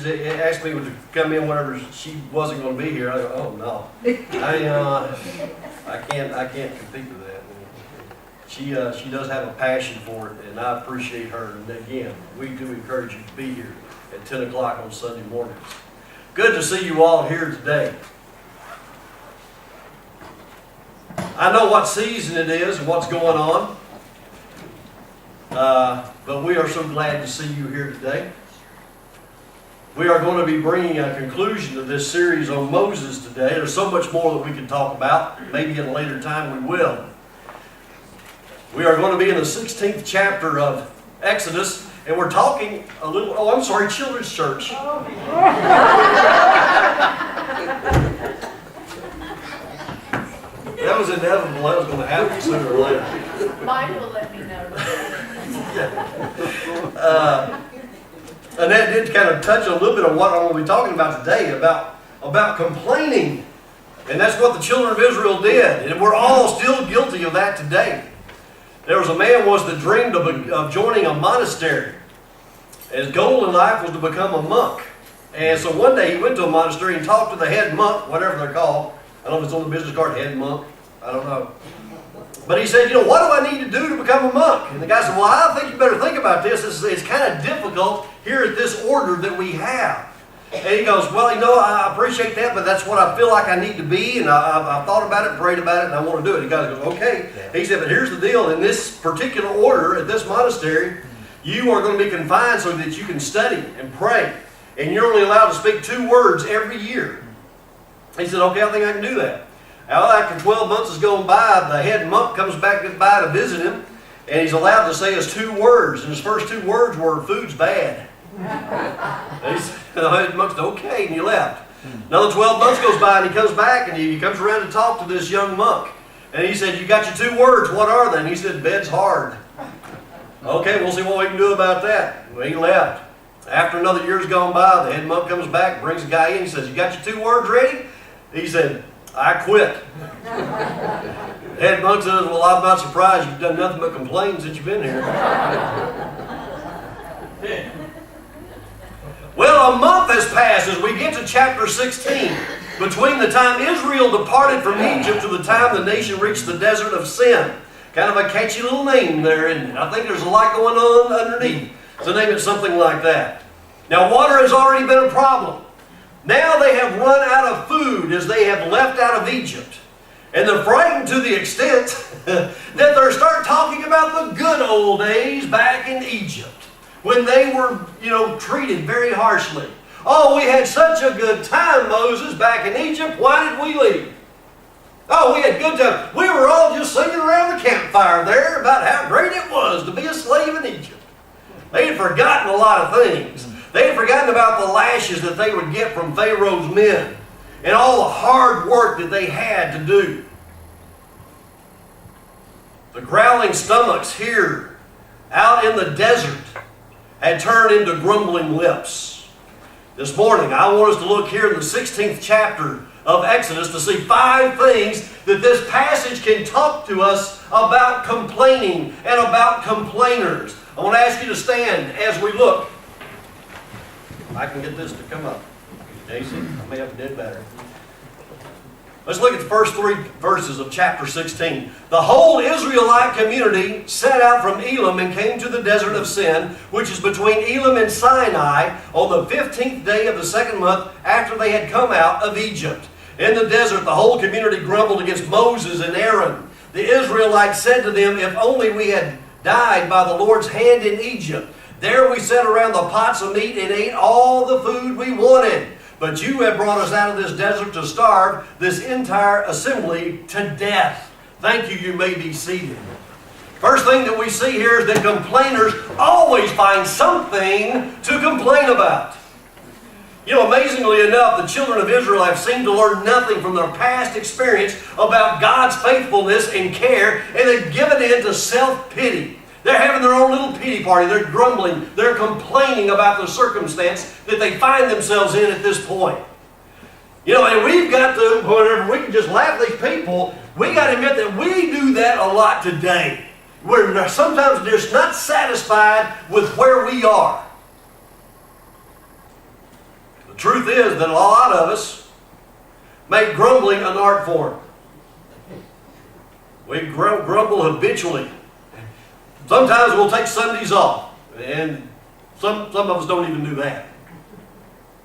asked me to come in whenever she wasn't going to be here. I go, oh no, I can't compete with that. She does have a passion for it, and I appreciate her. And again, we do encourage you to be here at 10 o'clock on Sunday mornings. Good to see you all here today. I know what season it is and what's going on, but we are so glad to see you here today. We are going to be bringing a conclusion to this series on Moses today. There's so much more that we can talk about. Maybe at a later time we will. We are going to be in the 16th chapter of Exodus, and we're talking a little, Children's Church. That was inevitable. That was going to happen sooner or later. Mine will let me know. And that did kind of touch a little bit on what I'm going to be talking about today, about complaining. And that's what the children of Israel did. And we're all still guilty of that today. There was a man once that dreamed of joining a monastery. His goal in life was to become a monk. And so one day he went to a monastery and talked to the head monk, whatever they're called. I don't know if it's on the business card, head monk. I don't know. But he said, what do I need to do to become a monk? And the guy said, well, I think you better think about this. It's kind of difficult here at this order that we have. And he goes, well, I appreciate that, but that's what I feel like I need to be. And I've thought about it, prayed about it, and I want to do it. The guy goes, okay. He said, but here's the deal. In this particular order at this monastery, you are going to be confined so that you can study and pray. And you're only allowed to speak 2 words every year. He said, okay, I think I can do that. Well, after 12 months has gone by, the head monk comes back by to visit him, and he's allowed to say his 2 words. And his first 2 words were, food's bad. And he said, the head monk's okay, and he left. Another 12 months goes by, and he comes back, and he comes around to talk to this young monk. And he said, you got your 2 words, what are they? And he said, bed's hard. Okay, we'll see what we can do about that. Well, he left. After another year's gone by, the head monk comes back, brings the guy in, he says, you got your 2 words ready? He said, I quit. Head monk says, well, I'm not surprised. You've done nothing but complain since you've been here. Well, a month has passed as we get to chapter 16. Between the time Israel departed from Egypt to the time the nation reached the desert of Sin. Kind of a catchy little name there, isn't it? I think there's a lot going on underneath. So name it something like that. Now, water has already been a problem. Now they have run out of food as they have left out of Egypt. And they're frightened to the extent that they start talking about the good old days back in Egypt when they were, treated very harshly. Oh, we had such a good time, Moses, back in Egypt. Why did we leave? Oh, we had good time. We were all just singing around the campfire there about how great it was to be a slave in Egypt. They had forgotten a lot of things. They had forgotten about the lashes that they would get from Pharaoh's men and all the hard work that they had to do. The growling stomachs here out in the desert had turned into grumbling lips. This morning, I want us to look here in the 16th chapter of Exodus to see 5 things that this passage can talk to us about complaining and about complainers. I want to ask you to stand as we look. I can get this to come up. Daisy, I may have a dead battery. Let's look at the first 3 verses of chapter 16. The whole Israelite community set out from Elim and came to the desert of Sin, which is between Elim and Sinai, on the 15th day of the 2nd month after they had come out of Egypt. In the desert, the whole community grumbled against Moses and Aaron. The Israelites said to them, if only we had died by the Lord's hand in Egypt. There we sat around the pots of meat and ate all the food we wanted. But you have brought us out of this desert to starve this entire assembly to death. Thank you, you may be seated. First thing that we see here is that complainers always find something to complain about. Amazingly enough, the children of Israel have seemed to learn nothing from their past experience about God's faithfulness and care, and they've given in to self-pity. They're having their own little pity party. They're grumbling. They're complaining about the circumstance that they find themselves in at this point. And we've got to, whenever we can just laugh at these people, we got to admit that we do that a lot today. We're sometimes just not satisfied with where we are. The truth is that a lot of us make grumbling an art form. We grumble habitually. Sometimes we'll take Sundays off, and some of us don't even do that.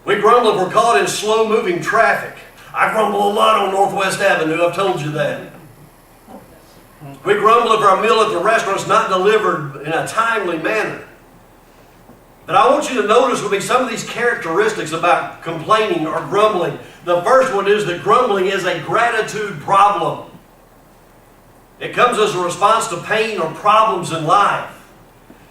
We grumble if we're caught in slow-moving traffic. I grumble a lot on Northwest Avenue, I've told you that. We grumble if our meal at the restaurant is not delivered in a timely manner. But I want you to notice with me some of these characteristics about complaining or grumbling. The first one is that grumbling is a gratitude problem. It comes as a response to pain or problems in life.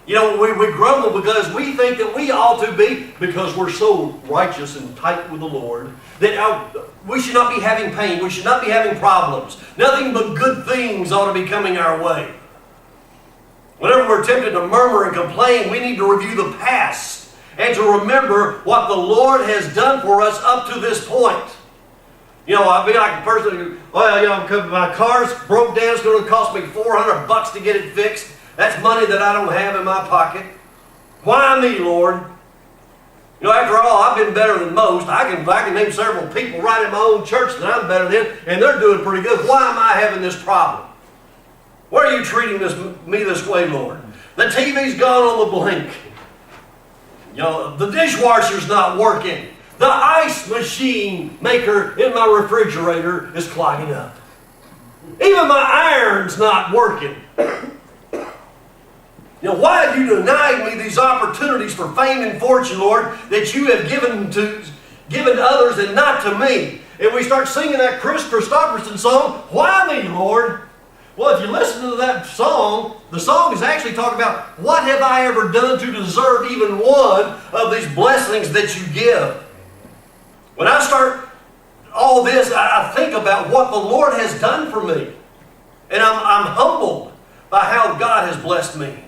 You know, we grumble because we think that we ought to be, because we're so righteous and tight with the Lord, that we should not be having pain. We should not be having problems. Nothing but good things ought to be coming our way. Whenever we're tempted to murmur and complain, we need to review the past and to remember what the Lord has done for us up to this point. You know, I'd be like a person who, well, you know, my car's broke down. It's going to cost me $400 to get it fixed. That's money that I don't have in my pocket. Why me, Lord? You know, after all, I've been better than most. I can name several people right in my own church that I'm better than, and they're doing pretty good. Why am I having this problem? Why are you treating me this way, Lord? The TV's gone on the blink. You know, the dishwasher's not working. The ice machine maker in my refrigerator is clogging up. Even my iron's not working. You know, why have you denied me these opportunities for fame and fortune, Lord, that you have given to others and not to me? And we start singing that Chris Christopherson song, Why Me, Lord? Well, if you listen to that song, the song is actually talking about what have I ever done to deserve even one of these blessings that you give? When I start all this, I think about what the Lord has done for me. And I'm humbled by how God has blessed me.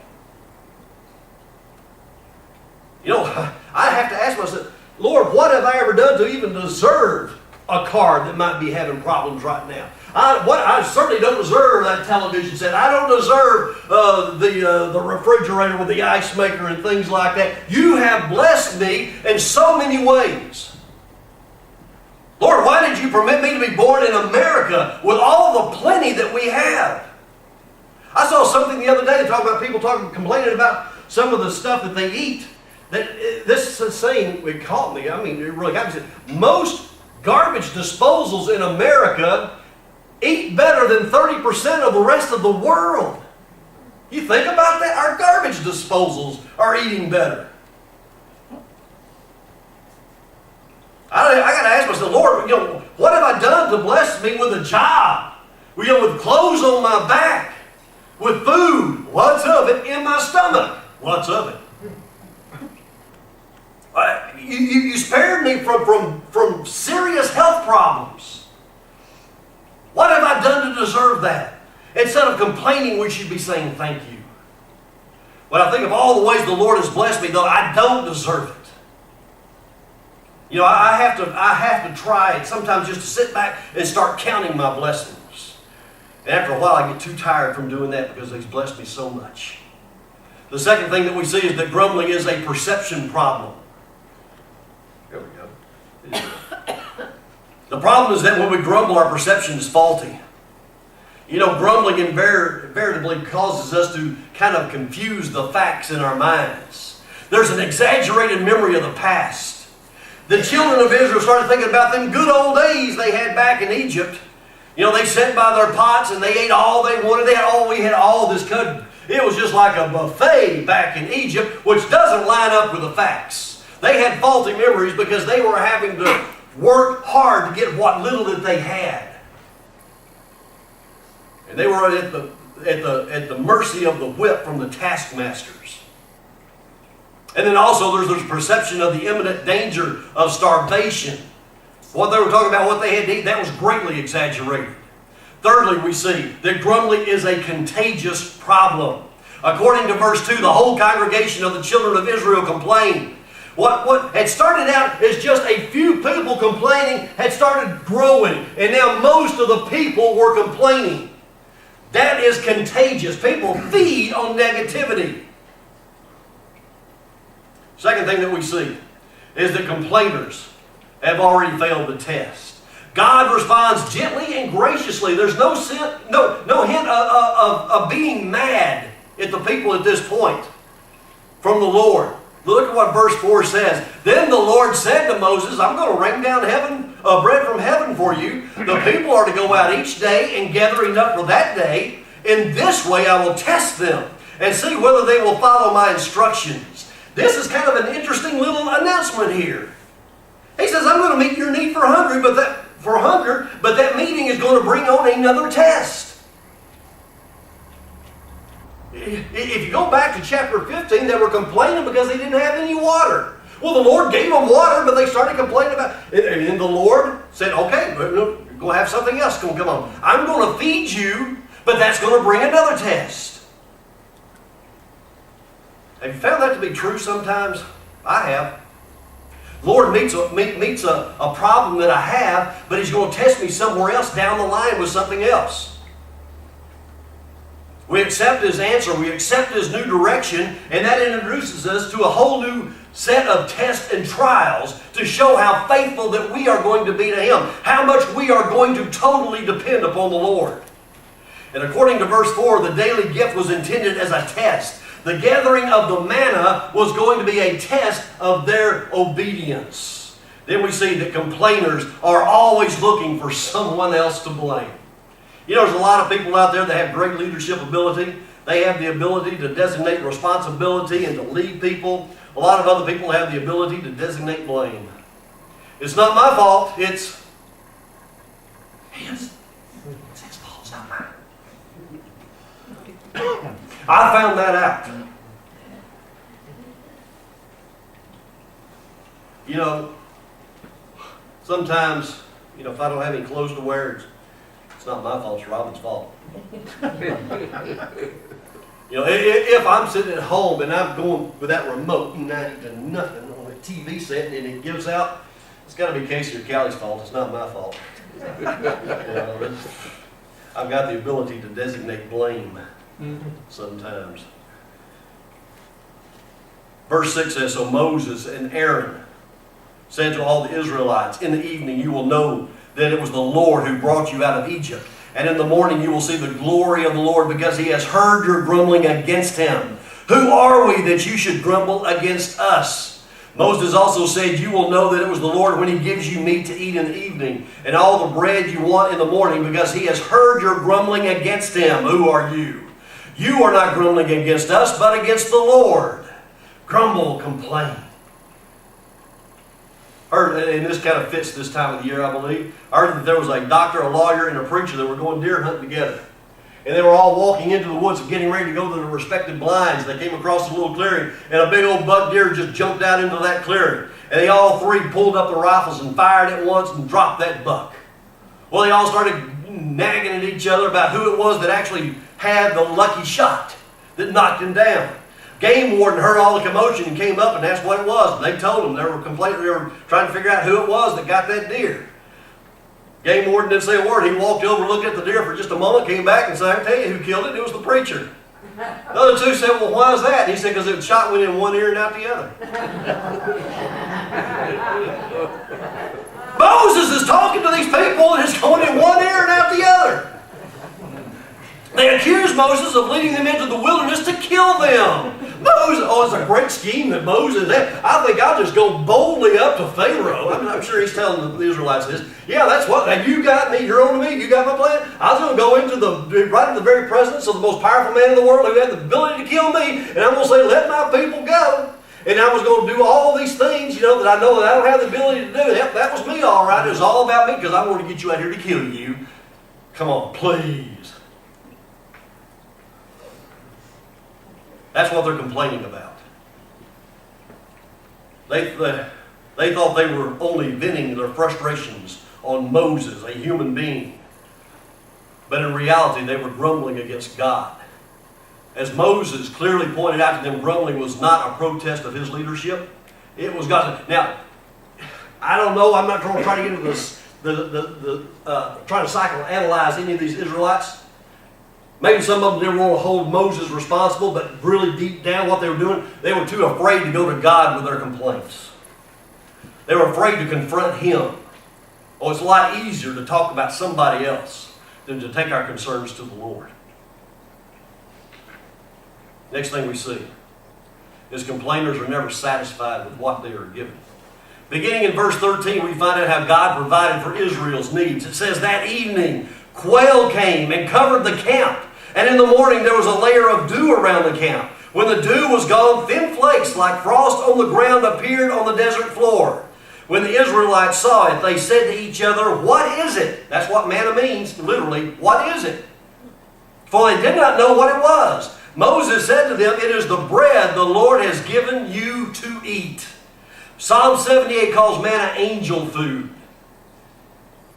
You know, I have to ask myself, Lord, what have I ever done to even deserve a car that might be having problems right now? I certainly don't deserve that television set. I don't deserve the refrigerator with the ice maker and things like that. You have blessed me in so many ways. Lord, why did you permit me to be born in America with all the plenty that we have? I saw something the other day talking about people complaining about some of the stuff that they eat. This saying, it caught me. I mean, it really got me. Most garbage disposals in America eat better than 30% of the rest of the world. You think about that? Our garbage disposals are eating better. I got to ask myself, Lord, you know, what have I done to bless me with a job? You know, with clothes on my back, with food, what's of it, in my stomach, what's of it? You spared me from serious health problems. What have I done to deserve that? Instead of complaining, we should be saying thank you. When I think of all the ways the Lord has blessed me, though I don't deserve it. You know, I have to try sometimes just to sit back and start counting my blessings. And after a while, I get too tired from doing that because He's blessed me so much. The second thing that we see is that grumbling is a perception problem. There we go. The problem is that when we grumble, our perception is faulty. You know, grumbling invariably causes us to kind of confuse the facts in our minds. There's an exaggerated memory of the past. The children of Israel started thinking about them good old days they had back in Egypt. You know, they sat by their pots and they ate all they wanted. We had all this good. It was just like a buffet back in Egypt, which doesn't line up with the facts. They had faulty memories because they were having to work hard to get what little that they had. And they were at the mercy of the whip from the taskmasters. And then also there's perception of the imminent danger of starvation. What they were talking about, what they had to eat, that was greatly exaggerated. Thirdly, we see that grumbling is a contagious problem. According to verse 2, the whole congregation of the children of Israel complained. What had started out as just a few people complaining had started growing. And now most of the people were complaining. That is contagious. People feed on negativity. Second thing that we see, is that complainers have already failed the test. God responds gently and graciously. There's no hint of being mad at the people at this point from the Lord. Look at what verse 4 says. Then the Lord said to Moses, I'm going to rain down bread from heaven for you. The people are to go out each day and gather enough for that day. In this way I will test them and see whether they will follow my instructions. This is kind of an interesting little announcement here. He says, I'm going to meet your need for hunger, but that meeting is going to bring on another test. If you go back to chapter 15, they were complaining because they didn't have any water. Well, the Lord gave them water, but they started complaining about it. And the Lord said, okay, we're going to have something else going to come on. I'm going to feed you, but that's going to bring another test. Have you found that to be true sometimes? I have. Lord meets a problem that I have, but He's going to test me somewhere else down the line with something else. We accept His answer, we accept His new direction, and that introduces us to a whole new set of tests and trials to show how faithful that we are going to be to Him, how much we are going to totally depend upon the Lord. And according to verse 4, the daily gift was intended as a test. The gathering of the manna was going to be a test of their obedience. Then we see that complainers are always looking for someone else to blame. You know, there's a lot of people out there that have great leadership ability. They have the ability to designate responsibility and to lead people. A lot of other people have the ability to designate blame. It's not my fault, it's his. It's his fault, it's not mine. I found that out. You know, sometimes, if I don't have any clothes to wear, it's not my fault, it's Robin's fault. If I'm sitting at home and I'm going with that remote 90 to nothing on the TV set and it gives out, it's got to be Casey or Callie's fault, it's not my fault. I've got the ability to designate blame sometimes. Verse 6 says, so Moses and Aaron said to all the Israelites, in the evening you will know that it was the Lord who brought you out of Egypt. And in the morning you will see the glory of the Lord, because He has heard your grumbling against Him. Who are we that you should grumble against us? Moses also said, you will know that it was the Lord when He gives you meat to eat in the evening, and all the bread you want in the morning, because He has heard your grumbling against Him. Who are you? You are not grumbling against us, but against the Lord. Grumble, complain. Heard, and this kind of fits this time of the year, I believe. I heard that there was a doctor, a lawyer, and a preacher that were going deer hunting together. And they were all walking into the woods and getting ready to go to their respective blinds. They came across a little clearing, and a big old buck deer just jumped out into that clearing. And they all three pulled up their rifles and fired at once and dropped that buck. Well, they all started nagging at each other about who it was that actually had the lucky shot that knocked him down. Game warden heard all the commotion and came up and asked what it was. And they told him. They were trying to figure out who it was that got that deer. Game warden didn't say a word. He walked over, looked at the deer for just a moment, came back and said, I can tell you who killed it. It was the preacher. The other two said, well, why is that? And he said, because the shot went in one ear and out the other. Moses is talking to these people and it's going in one ear and out the other. They accused Moses of leading them into the wilderness to kill them. Moses, it's a great scheme that Moses had. I think I'll just go boldly up to Pharaoh. I'm sure he's telling the Israelites this. Yeah, that's what, now you got me, you're on to me, you got my plan. I was going to go right into the very presence of the most powerful man in the world who had the ability to kill me, and I'm going to say, let my people go. And I was going to do all these things, that I know that I don't have the ability to do. That was me, all right. It was all about me because I wanted to get you out here to kill you. Come on, please. That's what they're complaining about. They thought they were only venting their frustrations on Moses, a human being. But in reality, they were grumbling against God. As Moses clearly pointed out to them, grumbling was not a protest of his leadership. It was God's. Now, I don't know. I'm not going to try to get into this, trying to psychoanalyze any of these Israelites. Maybe some of them didn't want to hold Moses responsible, but really deep down what they were doing, they were too afraid to go to God with their complaints. They were afraid to confront him. Oh, it's a lot easier to talk about somebody else than to take our concerns to the Lord. Next thing we see is complainers are never satisfied with what they are given. Beginning in verse 13, we find out how God provided for Israel's needs. It says, that evening, quail came and covered the camp. And in the morning, there was a layer of dew around the camp. When the dew was gone, thin flakes like frost on the ground appeared on the desert floor. When the Israelites saw it, they said to each other, what is it? That's what manna means, literally. What is it? For they did not know what it was. Moses said to them, it is the bread the Lord has given you to eat. Psalm 78 calls manna angel food.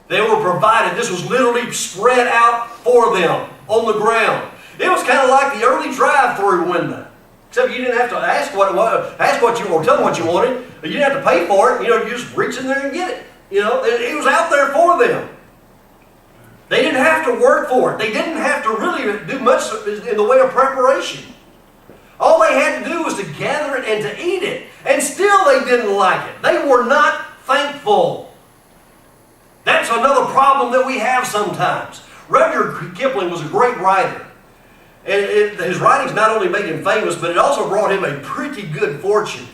They were provided. This was literally spread out for them on the ground. It was kind of like the early drive-through window. Except you didn't have to ask what it was, ask what you or tell them what you wanted. You didn't have to pay for it. You just reach in there and get it. It was out there for them. They didn't have to work for it. They didn't have to really do much in the way of preparation. All they had to do was to gather it and to eat it. And still they didn't like it. They were not thankful. That's another problem that we have sometimes. Rudyard Kipling was a great writer. And his writings not only made him famous, but it also brought him a pretty good fortune.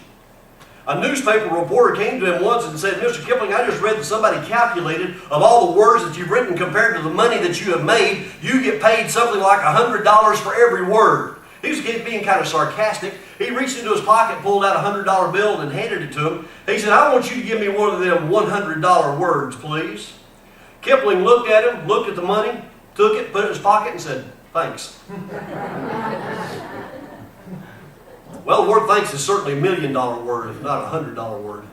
A newspaper reporter came to him once and said, Mr. Kipling, I just read that somebody calculated of all the words that you've written compared to the money that you have made, you get paid something like $100 for every word. He was being kind of sarcastic. He reached into his pocket, pulled out a $100 bill and handed it to him. He said, I want you to give me one of them $100 words, please. Kipling looked at him, looked at the money, took it, put it in his pocket and said, thanks. Well, the word thanks is certainly $1 million word, if not a $100 word.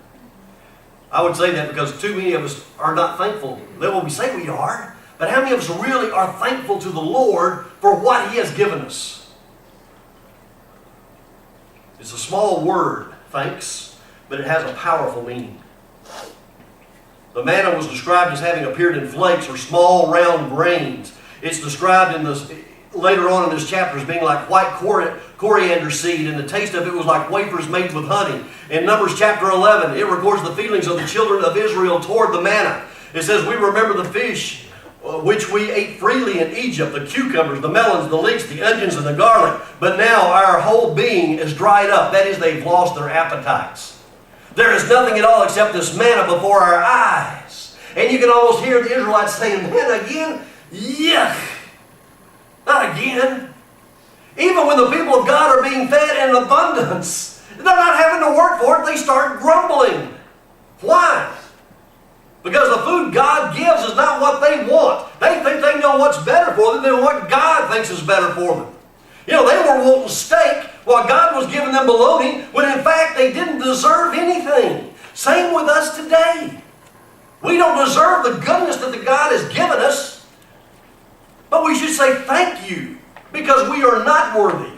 I would say that because too many of us are not thankful. Well, we say we are, but how many of us really are thankful to the Lord for what He has given us? It's a small word, thanks, but it has a powerful meaning. The manna was described as having appeared in flakes or small round grains. It's described later on in this chapter as being like white coriander seed, and the taste of it was like wafers made with honey. In Numbers chapter 11, it records the feelings of the children of Israel toward the manna. It says, we remember the fish which we ate freely in Egypt, the cucumbers, the melons, the leeks, the onions, and the garlic. But now our whole being is dried up. That is, they've lost their appetites. There is nothing at all except this manna before our eyes. And you can almost hear the Israelites saying, manna again? Yuck! Not again. Even when the people of God are being fed in abundance, they're not having to work for it, they start grumbling. Why? Because the food God gives is not what they want. They think they know what's better for them than what God thinks is better for them. They were wanting steak while God was giving them bologna, when in fact they didn't deserve anything. Same with us today. We don't deserve the goodness that the God has given us, but we should say thank you, because we are not worthy.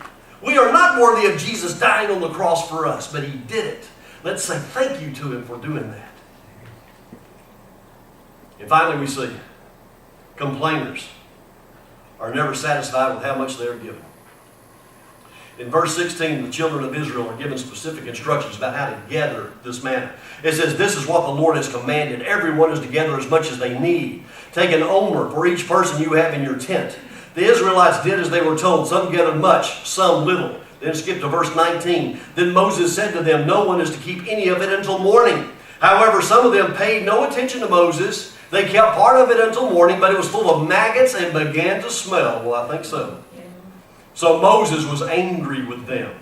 We are not worthy of Jesus dying on the cross for us, but He did it. Let's say thank you to Him for doing that. And finally we see complainers are never satisfied with how much they are given. In verse 16, the children of Israel are given specific instructions about how to gather this manna. It says, this is what the Lord has commanded. Everyone is to gather as much as they need. Take an omer for each person you have in your tent. The Israelites did as they were told. Some gathered much, some little. Then skip to verse 19. Then Moses said to them, no one is to keep any of it until morning. However, some of them paid no attention to Moses. They kept part of it until morning, but it was full of maggots and began to smell. Well, I think so. So Moses was angry with them.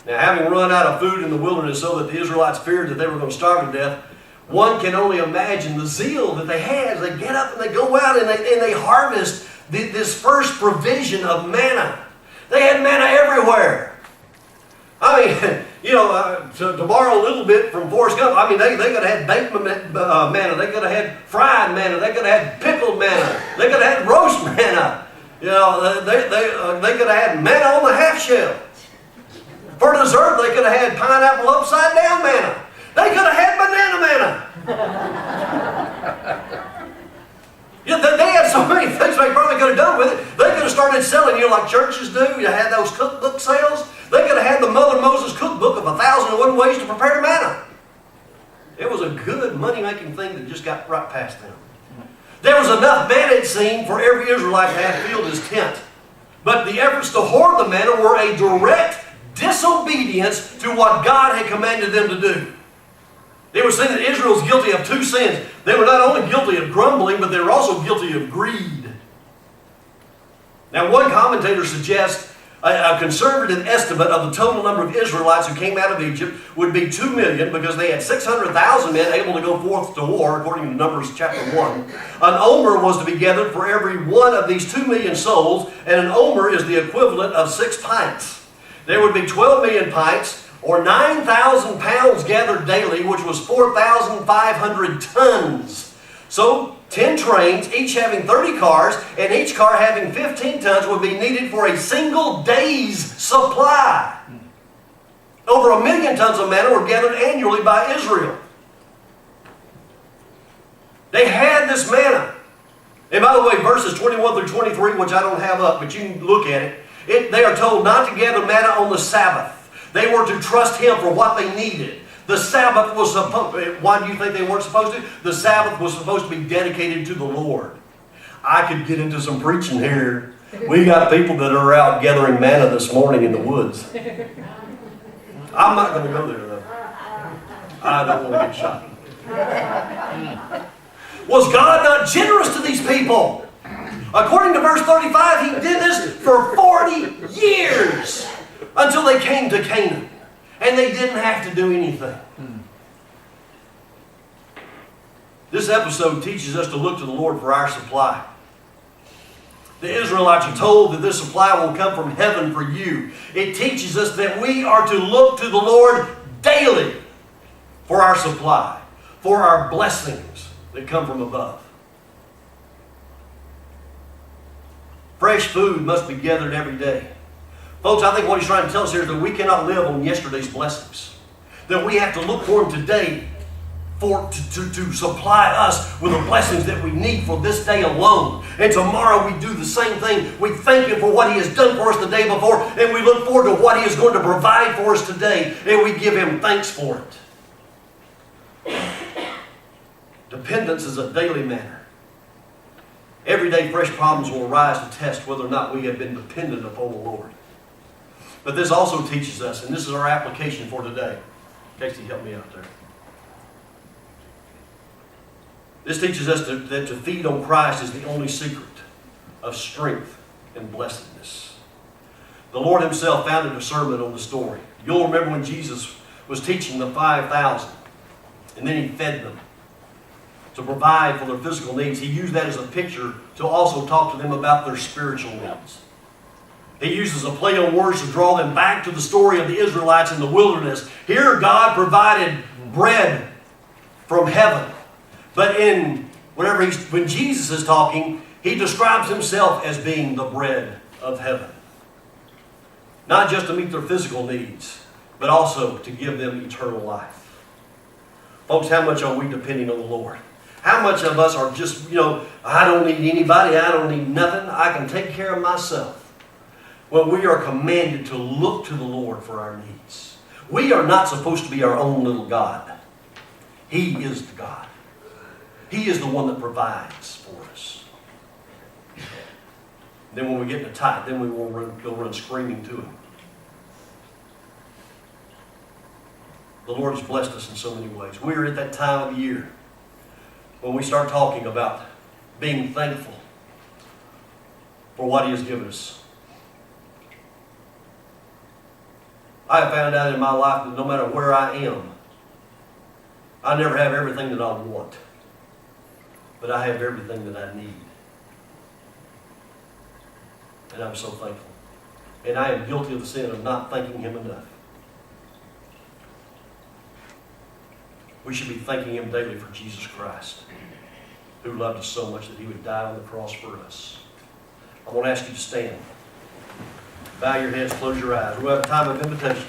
Now, having run out of food in the wilderness so that the Israelites feared that they were going to starve to death, one can only imagine the zeal that they had as they get up and they go out and they harvest this first provision of manna. They had manna everywhere. I mean, to borrow a little bit from Forrest Gump, I mean, they could have had baked manna, they could have had fried manna, they could have had pickled manna, they could have had roast manna. They could have had manna on the half shell. For dessert, they could have had pineapple upside down manna. They could have had banana manna. They had so many things they probably could have done with it. They could have started selling, like churches do. You had those cookbook sales. They could have had the Mother Moses cookbook of 1,001 ways to prepare manna. good money-making thing that just got right past them. There was enough manna, it seemed, for every Israelite to have filled his tent. But the efforts to hoard the manna were a direct disobedience to what God had commanded them to do. They were saying that Israel was guilty of two sins. They were not only guilty of grumbling, but they were also guilty of greed. Now, one commentator suggests a conservative estimate of the total number of Israelites who came out of Egypt would be 2 million, because they had 600,000 men able to go forth to war, according to Numbers chapter 1. An omer was to be gathered for every one of these 2 million souls, and an omer is the equivalent of 6 pints. There would be 12 million pints, or 9,000 pounds gathered daily, which was 4,500 tons. So, 10 trains, each having 30 cars, and each car having 15 tons, would be needed for a single day's supply. Over 1 million tons of manna were gathered annually by Israel. They had this manna. And by the way, verses 21 through 23, which I don't have up, but you can look at it, they are told not to gather manna on the Sabbath. They were to trust Him for what they needed. The Sabbath was supposed, why do you think they weren't supposed to? The Sabbath was supposed to be dedicated to the Lord. I could get into some preaching here. We got people that are out gathering manna this morning in the woods. I'm not going to go there, though. I don't want to get shot. Was God not generous to these people? According to verse 35, He did this for 40 years until they came to Canaan. And they didn't have to do anything. This episode teaches us to look to the Lord for our supply. The Israelites are told that this supply will come from heaven for you. It teaches us that we are to look to the Lord daily for our supply, for our blessings that come from above. Fresh food must be gathered every day. Folks, I think what he's trying to tell us here is that we cannot live on yesterday's blessings. That we have to look for Him today to supply us with the blessings that we need for this day alone. And tomorrow we do the same thing. We thank Him for what He has done for us the day before, and we look forward to what He is going to provide for us today, and we give Him thanks for it. Dependence is a daily matter. Every day fresh problems will arise to test whether or not we have been dependent upon the Lord. But this also teaches us, and this is our application for today. Casey, help me out there. This teaches us that to feed on Christ is the only secret of strength and blessedness. The Lord Himself founded a sermon on the story. You'll remember when Jesus was teaching the 5,000, and then He fed them to provide for their physical needs. He used that as a picture to also talk to them about their spiritual needs. He uses a play on words to draw them back to the story of the Israelites in the wilderness. Here God provided bread from heaven. But when Jesus is talking, He describes Himself as being the bread of heaven. Not just to meet their physical needs, but also to give them eternal life. Folks, how much are we depending on the Lord? How much of us are just, I don't need anybody, I don't need nothing, I can take care of myself. Well, we are commanded to look to the Lord for our needs. We are not supposed to be our own little God. He is the God. He is the one that provides for us. Then when we get in a tight, then we will go run screaming to Him. The Lord has blessed us in so many ways. We are at that time of the year when we start talking about being thankful for what He has given us. I have found out in my life that no matter where I am, I never have everything that I want, but I have everything that I need. And I'm so thankful. And I am guilty of the sin of not thanking Him enough. We should be thanking Him daily for Jesus Christ, who loved us so much that He would die on the cross for us. I want to ask you to stand. Bow your heads, close your eyes. We'll have a time of invitation.